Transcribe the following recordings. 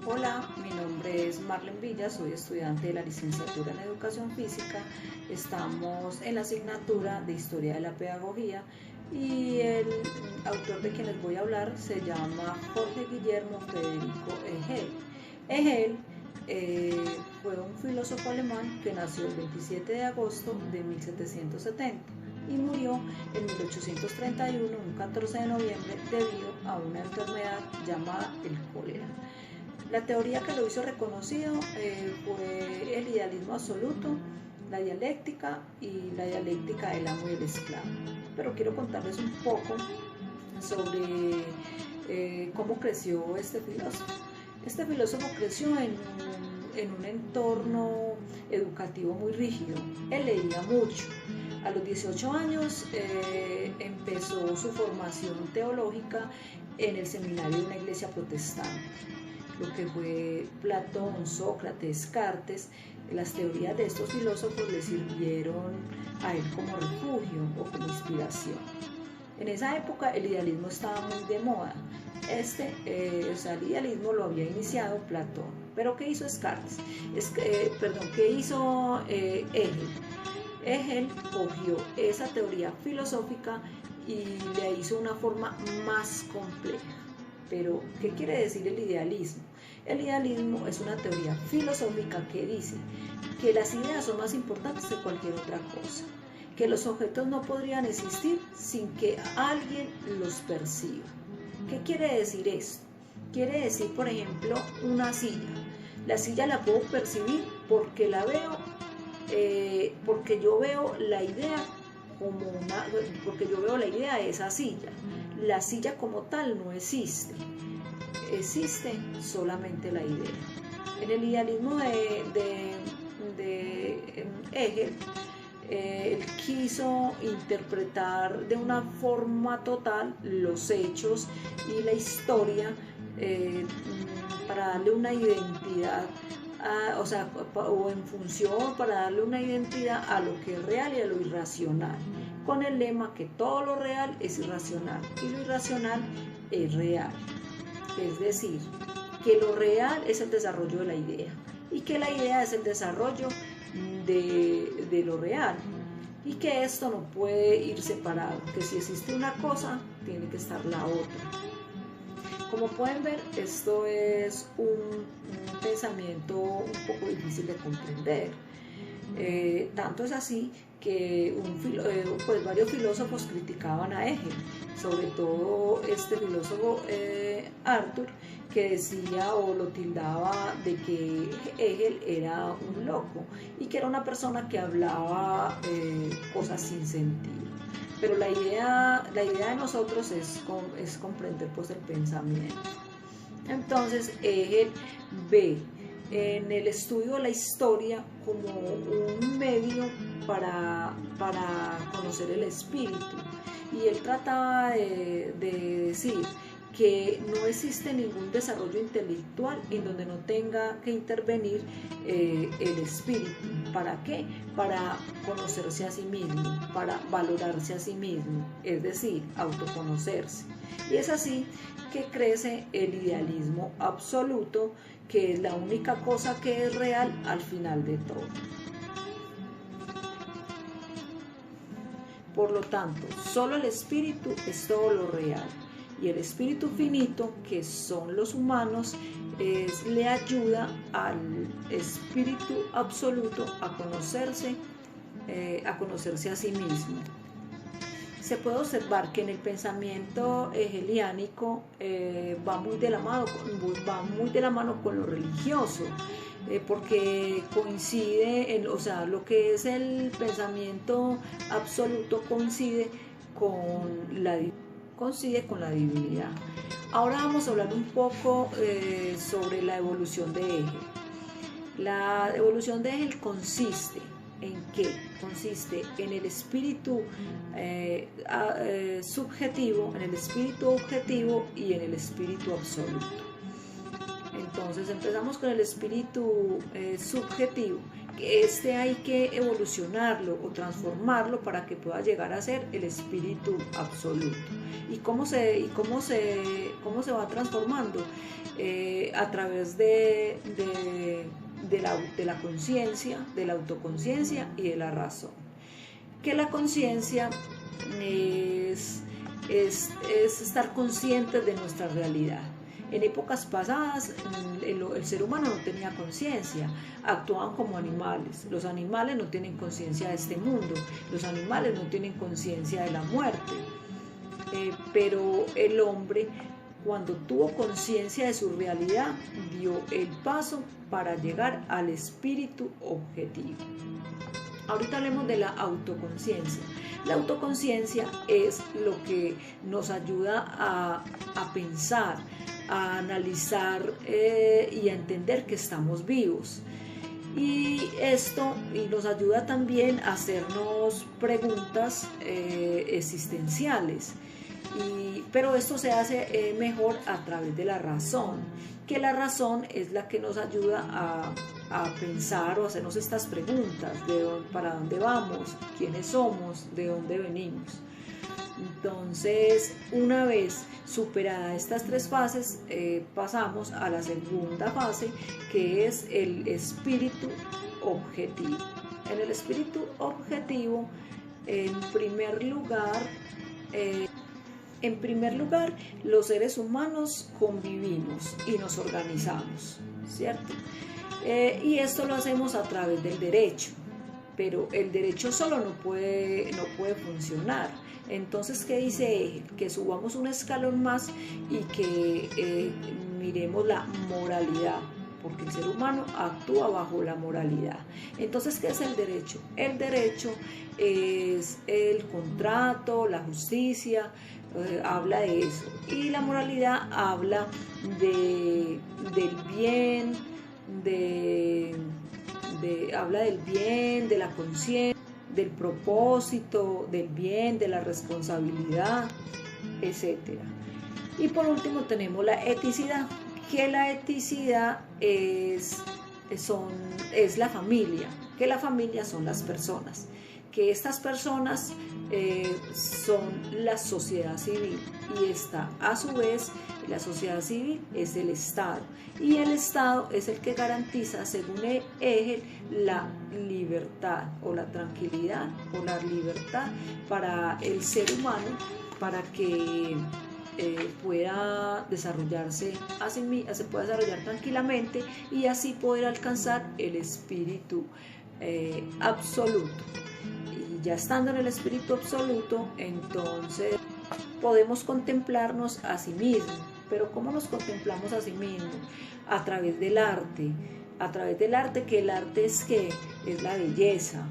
Hola, mi nombre es Marlene Villa, soy estudiante de la licenciatura en Educación Física. Estamos en la asignatura de Historia de la Pedagogía y el autor de quien les voy a hablar se llama Jorge Guillermo Federico Hegel. Hegel fue un filósofo alemán que nació el 27 de agosto de 1770 y murió en 1831, un 14 de noviembre, debido a una enfermedad llamada el cólera. La teoría que lo hizo reconocido fue el idealismo absoluto, la dialéctica y la dialéctica del amo y el esclavo. Pero quiero contarles un poco sobre cómo creció este filósofo. Este filósofo creció en un entorno educativo muy rígido. Él leía mucho. A los 18 años empezó su formación teológica en el seminario de una iglesia protestante. Lo que fue Platón, Sócrates, Descartes, las teorías de estos filósofos le sirvieron a él como refugio o como inspiración. En esa época el idealismo estaba muy de moda. El idealismo lo había iniciado Platón. Pero ¿qué hizo Descartes? ¿Qué hizo Hegel? Hegel cogió esa teoría filosófica y le hizo una forma más compleja. Pero, ¿qué quiere decir el idealismo? El idealismo es una teoría filosófica que dice que las ideas son más importantes que cualquier otra cosa, que los objetos no podrían existir sin que alguien los perciba. ¿Qué quiere decir esto? Quiere decir, por ejemplo, una silla. La silla la puedo percibir porque la veo, porque yo veo la idea porque yo veo la idea de esa silla. La silla como tal no existe, existe solamente la idea. En el idealismo de Hegel, él quiso interpretar de una forma total los hechos y la historia para darle una identidad, o en función para darle una identidad a lo que es real y a lo irracional, con el lema que todo lo real es irracional y lo irracional es real. Es decir, que lo real es el desarrollo de la idea y que la idea es el desarrollo de lo real y que esto no puede ir separado, que si existe una cosa, tiene que estar la otra. Como pueden ver, esto es un pensamiento un poco difícil de comprender. Tanto es así que varios filósofos criticaban a Hegel, sobre todo este filósofo Arthur, que decía o lo tildaba de que Hegel era un loco y que era una persona que hablaba cosas sin sentido. Pero la idea de nosotros es comprender pues el pensamiento. Entonces Hegel ve en el estudio de la historia como un medio para conocer el espíritu, y él trataba de decir que no existe ningún desarrollo intelectual en donde no tenga que intervenir el espíritu. ¿Para qué? Para conocerse a sí mismo, para valorarse a sí mismo, es decir, autoconocerse. Y es así que crece el idealismo absoluto, que es la única cosa que es real al final de todo. Por lo tanto, solo el espíritu es todo lo real, y el espíritu finito, que son los humanos, le ayuda al espíritu absoluto a conocerse a sí mismo. Se puede observar que en el pensamiento hegeliánico va muy de la mano con lo religioso, porque coincide, lo que es el pensamiento absoluto coincide con la divinidad. Ahora vamos a hablar un poco sobre la evolución de Hegel. La evolución de Hegel consiste ¿en qué? Consiste en el espíritu subjetivo, en el espíritu objetivo y en el espíritu absoluto. Entonces empezamos con el espíritu subjetivo, hay que evolucionarlo o transformarlo para que pueda llegar a ser el espíritu absoluto. ¿Y cómo se va transformando? A través de la conciencia, de la autoconciencia y de la razón. Que la conciencia es estar conscientes de nuestra realidad. En épocas pasadas el ser humano no tenía conciencia, actuaban como animales. Los animales no tienen conciencia de este mundo, los animales no tienen conciencia de la muerte. Pero el hombre, cuando tuvo conciencia de su realidad, dio el paso para llegar al espíritu objetivo. Ahorita hablemos de la autoconciencia. La autoconciencia es lo que nos ayuda a pensar, a analizar y a entender que estamos vivos. Y esto nos ayuda también a hacernos preguntas existenciales. Pero esto se hace mejor a través de la razón, que la razón es la que nos ayuda a pensar o hacernos estas preguntas: ¿para dónde vamos? ¿Quiénes somos? ¿De dónde venimos? Entonces, una vez superadas estas tres fases, pasamos a la segunda fase, que es el espíritu objetivo. En el espíritu objetivo, en primer lugar, los seres humanos convivimos y nos organizamos, ¿cierto? Y esto lo hacemos a través del derecho, pero el derecho solo no puede funcionar. Entonces, ¿qué dice Hegel? Que subamos un escalón más y que miremos la moralidad, porque el ser humano actúa bajo la moralidad. Entonces, ¿qué es el derecho? El derecho es el contrato, la justicia, habla de eso. Y la moralidad habla del bien, habla del bien, de la conciencia, del propósito, del bien, de la responsabilidad, etc. Y por último tenemos la eticidad, que la eticidad es la familia, que la familia son las personas, que estas personas son la sociedad civil, y esta a su vez, la sociedad civil es el Estado, y el Estado es el que garantiza, según Hegel, la libertad o la tranquilidad o la libertad para el ser humano, para que pueda desarrollarse se pueda desarrollar tranquilamente y así poder alcanzar el espíritu absoluto. Y ya estando en el espíritu absoluto, entonces podemos contemplarnos a sí mismos. Pero ¿cómo nos contemplamos a sí mismos? A través del arte. A través del arte, que el arte es ¿qué? Es la belleza.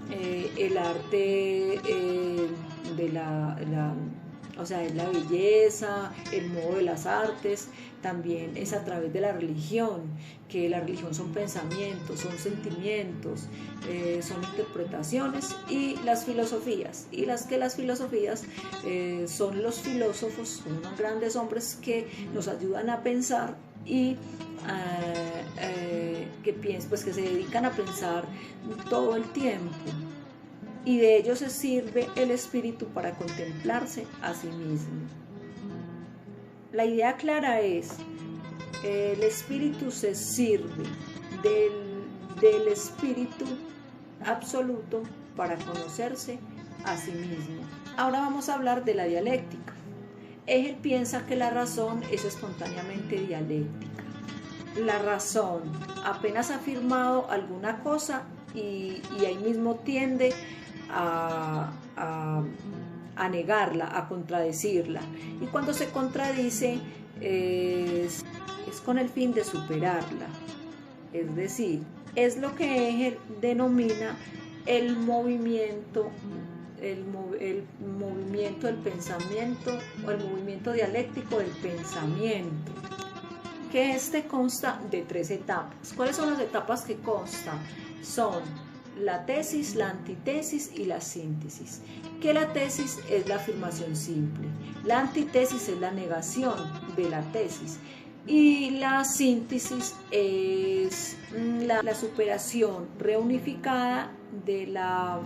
El arte o sea, es la belleza, el modo de las artes. También es a través de la religión, que la religión son pensamientos, son sentimientos, son interpretaciones, y las filosofías. Y las filosofías son los filósofos, son unos grandes hombres que nos ayudan a pensar y que se dedican a pensar todo el tiempo. Y de ellos se sirve el espíritu para contemplarse a sí mismo. La idea clara es, el espíritu se sirve del espíritu absoluto para conocerse a sí mismo. Ahora vamos a hablar de la dialéctica. Hegel piensa que la razón es espontáneamente dialéctica. La razón apenas ha afirmado alguna cosa y ahí mismo tiende a negarla, a contradecirla, y cuando se contradice es con el fin de superarla. Es decir, es lo que Hegel denomina el movimiento del pensamiento, o el movimiento dialéctico del pensamiento, que consta de 3 etapas. ¿Cuáles son las etapas que constan? Son la tesis, la antítesis y la síntesis. Que la tesis es la afirmación simple, la antítesis es la negación de la tesis, Y la síntesis es la superación reunificada de la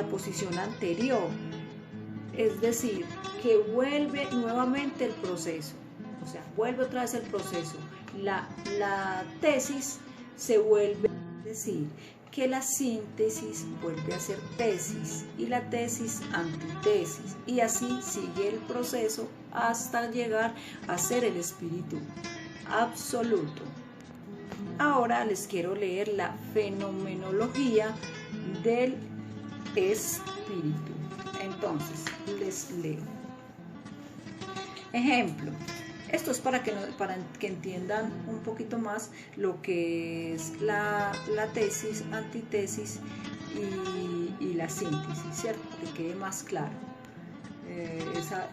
posición anterior, es decir, que vuelve nuevamente el proceso, o sea, vuelve otra vez el proceso. La tesis se vuelve, es decir, que la síntesis vuelve a ser tesis y la tesis antitesis, y así sigue el proceso hasta llegar a ser el espíritu absoluto. Ahora les quiero leer la fenomenología del espíritu. Entonces, les leo. Ejemplo. Esto es para que entiendan un poquito más lo que es la tesis, antitesis y la síntesis, ¿cierto? Que quede más claro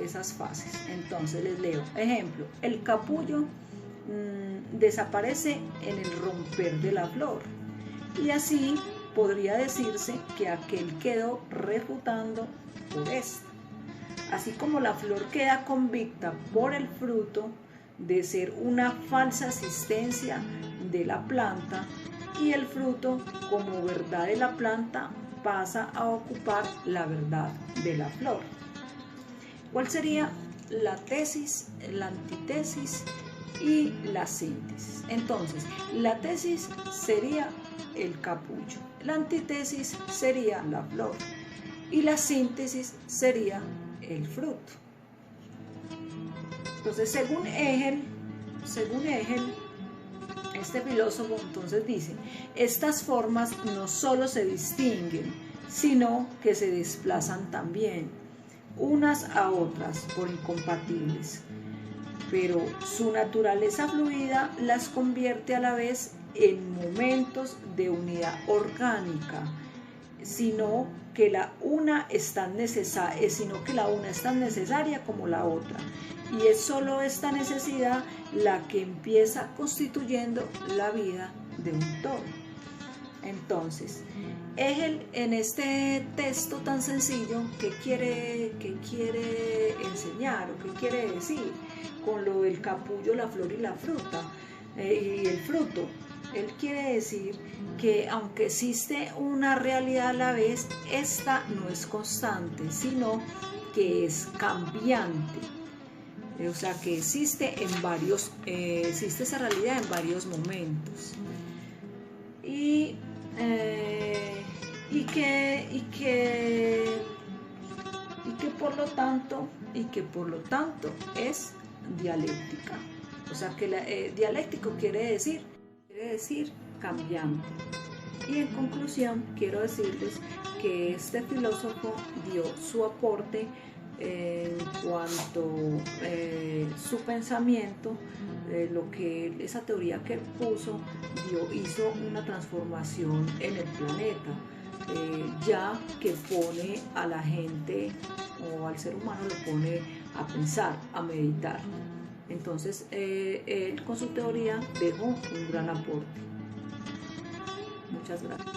esas fases. Entonces les leo. Ejemplo, el capullo desaparece en el romper de la flor, y así podría decirse que aquel quedó refutando por esta. Así como la flor queda convicta por el fruto de ser una falsa existencia de la planta, y el fruto como verdad de la planta pasa a ocupar la verdad de la flor. ¿Cuál sería la tesis, la antitesis y la síntesis? Entonces, la tesis sería el capullo, la antitesis sería la flor y la síntesis sería el fruto. Entonces, según Hegel, este filósofo entonces dice, estas formas no solo se distinguen, sino que se desplazan también, unas a otras por incompatibles, pero su naturaleza fluida las convierte a la vez en momentos de unidad orgánica, sino que la una es tan necesaria como la otra, y es solo esta necesidad la que empieza constituyendo la vida de un todo. Entonces, Hegel, en este texto tan sencillo, ¿qué quiere enseñar o qué quiere decir con lo del capullo, la flor y la fruta y el fruto? Él quiere decir que aunque existe una realidad a la vez, esta no es constante, sino que es cambiante. O sea, que existe esa realidad en varios momentos. Y que por lo tanto es dialéctica. O sea, que dialéctico quiere decir cambiante. Y en conclusión, quiero decirles que este filósofo dio su aporte en cuanto su pensamiento, esa teoría que él puso, hizo una transformación en el planeta, ya que pone a la gente o al ser humano, lo pone a pensar, a meditar. Entonces, él con su teoría dejó un gran aporte. Muchas gracias.